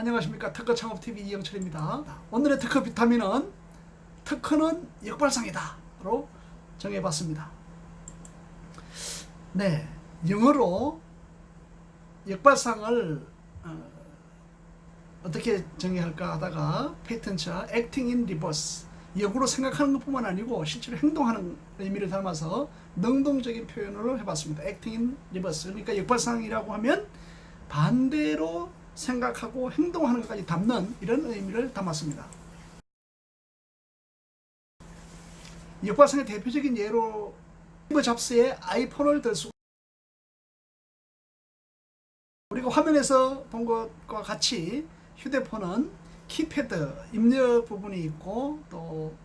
안녕하십니까. 특허창업TV 이영철입니다. 오늘의 특허 비타민은 특허는 역발상이다 로 정해봤습니다. 네, 영어로 역발상을 어떻게 정의할까 하다가 페이턴트와 acting in reverse, 역으로 생각하는 것뿐만 아니고 실제로 행동하는 의미를 담아서 능동적인 표현으로 해봤습니다. acting in reverse, 그러니까 역발상이라고 하면 반대로 생각하고 행동하는 것까지 담는 이런 의미를 담았습니다. 역발상의 대표적인 예로 스티브 잡스의 아이폰을 들 수가, 우리가 화면에서 본 것과 같이 휴대폰은 키패드, 입력 부분이 있고 또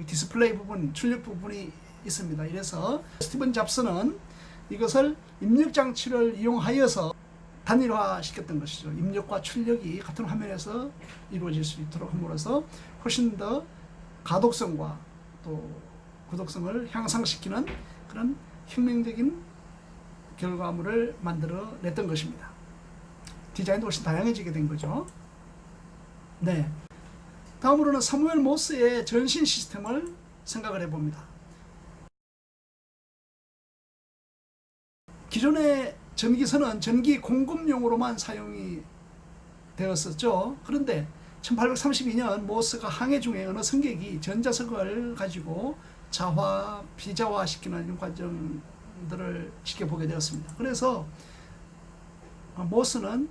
디스플레이 부분, 출력 부분이 있습니다. 이래서 스티븐 잡스는 이것을 입력 장치를 이용하여서 단일화 시켰던 것이죠. 입력과 출력이 같은 화면에서 이루어질 수 있도록 함으로써 훨씬 더 가독성과 또 구독성을 향상시키는 그런 혁명적인 결과물을 만들어 냈던 것입니다. 디자인도 훨씬 다양해지게 된 거죠. 네. 다음으로는 사무엘 모스의 전신 시스템을 생각을 해봅니다. 기존의 전기선은 전기 공급용으로만 사용이 되었었죠. 그런데 1832년 모스가 항해 중에 어느 승객이 전자석을 가지고 자화, 비자화 시키는 과정들을 지켜보게 되었습니다. 그래서 모스는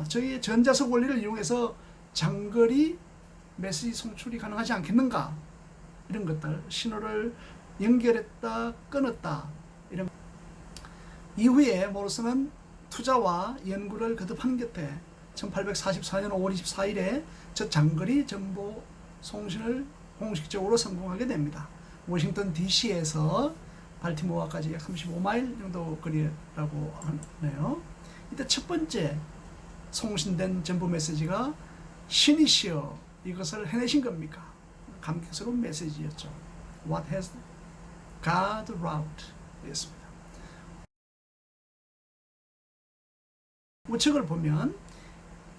저희 전자석 원리를 이용해서 장거리 메시지 송출이 가능하지 않겠는가, 이런 것들, 신호를 연결했다 끊었다, 이런. 이후에 모스는 투자와 연구를 거듭한 곁에 1844년 5월 24일에 저장거리 정보 송신을 공식적으로 성공하게 됩니다. 워싱턴 DC에서 발티모어까지 약 35마일 정도 거리라고 하네요. 이때 첫 번째 송신된 정보 메시지가 신이시여 이것을 해내신 겁니까? 감격스러운 메시지였죠. What has God wrought? 였습니다. 우측을 보면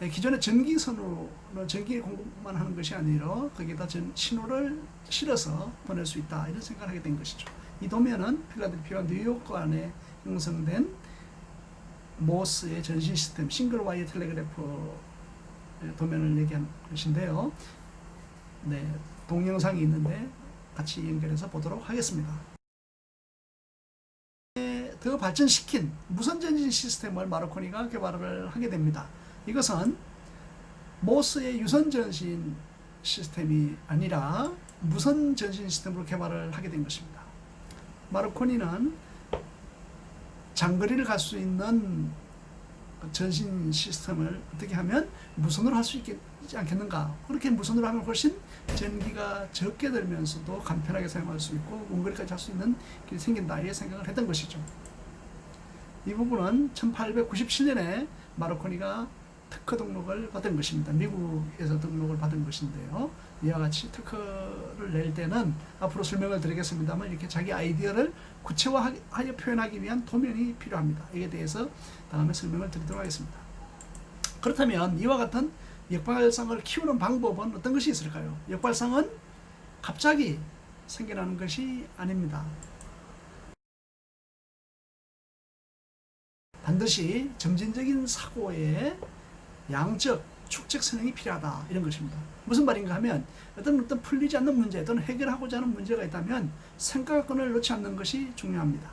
기존의 전기선으로 전기 공급만 하는 것이 아니라 거기에다 신호를 실어서 보낼 수 있다, 이런 생각을 하게 된 것이죠. 이 도면은 필라델피아와 뉴욕 간에 형성된 모스의 전신 시스템 싱글 와이어 텔레그래프 도면을 얘기한 것인데요. 네, 동영상이 있는데 같이 연결해서 보도록 하겠습니다. 더 발전시킨 무선 전신 시스템을 마르코니가 개발을 하게 됩니다. 이것은 모스의 유선 전신 시스템이 아니라 무선 전신 시스템으로 개발을 하게 된 것입니다. 마르코니는 장거리를 갈 수 있는 전신 시스템을 어떻게 하면 무선으로 할 수 있지 않겠는가, 그렇게 무선으로 하면 훨씬 전기가 적게 들면서도 간편하게 사용할 수 있고 원거리까지 할 수 있는 길이 생긴다, 이런 생각을 했던 것이죠. 이 부분은 1897년에 마르코니가 특허 등록을 받은 것입니다. 미국에서 등록을 받은 것인데요. 이와 같이 특허를 낼 때는 앞으로 설명을 드리겠습니다만 이렇게 자기 아이디어를 구체화하여 표현하기 위한 도면이 필요합니다. 이에 대해서 다음에 설명을 드리도록 하겠습니다. 그렇다면 이와 같은 역발상을 키우는 방법은 어떤 것이 있을까요? 역발상은 갑자기 생겨나는 것이 아닙니다. 반드시 점진적인 사고에 양적, 축적 선행이 필요하다, 이런 것입니다. 무슨 말인가 하면 어떤 풀리지 않는 문제 또는 해결하고자 하는 문제가 있다면 생각권을 놓지 않는 것이 중요합니다.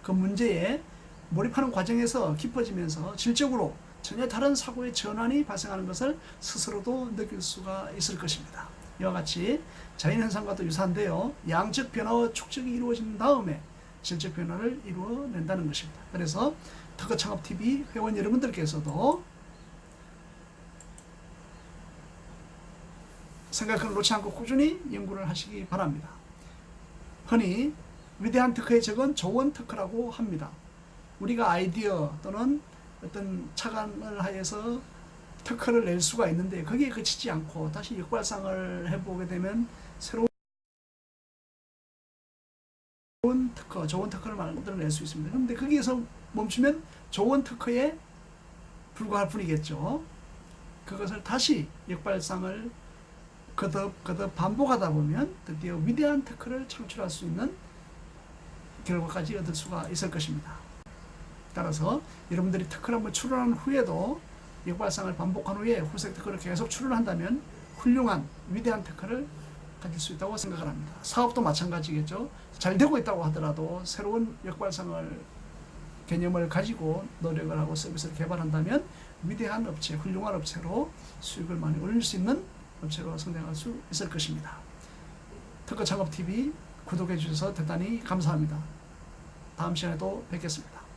그 문제에 몰입하는 과정에서 깊어지면서 질적으로 전혀 다른 사고의 전환이 발생하는 것을 스스로도 느낄 수가 있을 것입니다. 이와 같이 자연현상과도 유사한데요. 양적 변화와 축적이 이루어진 다음에 질적 변화를 이루어낸다는 것입니다. 그래서 특허창업TV 회원 여러분들께서도 생각을 놓지 않고 꾸준히 연구를 하시기 바랍니다. 흔히 위대한 특허의 적은 좋은 특허라고 합니다. 우리가 아이디어 또는 어떤 착안을 하여서 특허를 낼 수가 있는데 거기에 그치지 않고 다시 역발상을 해보게 되면 새로운 특허, 좋은 특허를 만들어낼 수 있습니다. 그런데 거기에서 멈추면 좋은 특허에 불과할 뿐이겠죠. 그것을 다시 역발상을 거듭 반복하다 보면 드디어 위대한 테크를 창출할 수 있는 결과까지 얻을 수가 있을 것입니다. 따라서 여러분들이 테크를 한번 출원한 후에도 역발상을 반복한 후에 후색 테크를 계속 출원한다면 훌륭한 위대한 테크를 가질 수 있다고 생각을 합니다. 사업도 마찬가지겠죠. 잘 되고 있다고 하더라도 새로운 역발상을 개념을 가지고 노력을 하고 서비스를 개발한다면 위대한 업체, 훌륭한 업체로 수익을 많이 올릴 수 있는 업체로 성장할 수 있을 것입니다. 테크 창업TV 구독해 주셔서 대단히 감사합니다. 다음 시간에도 뵙겠습니다.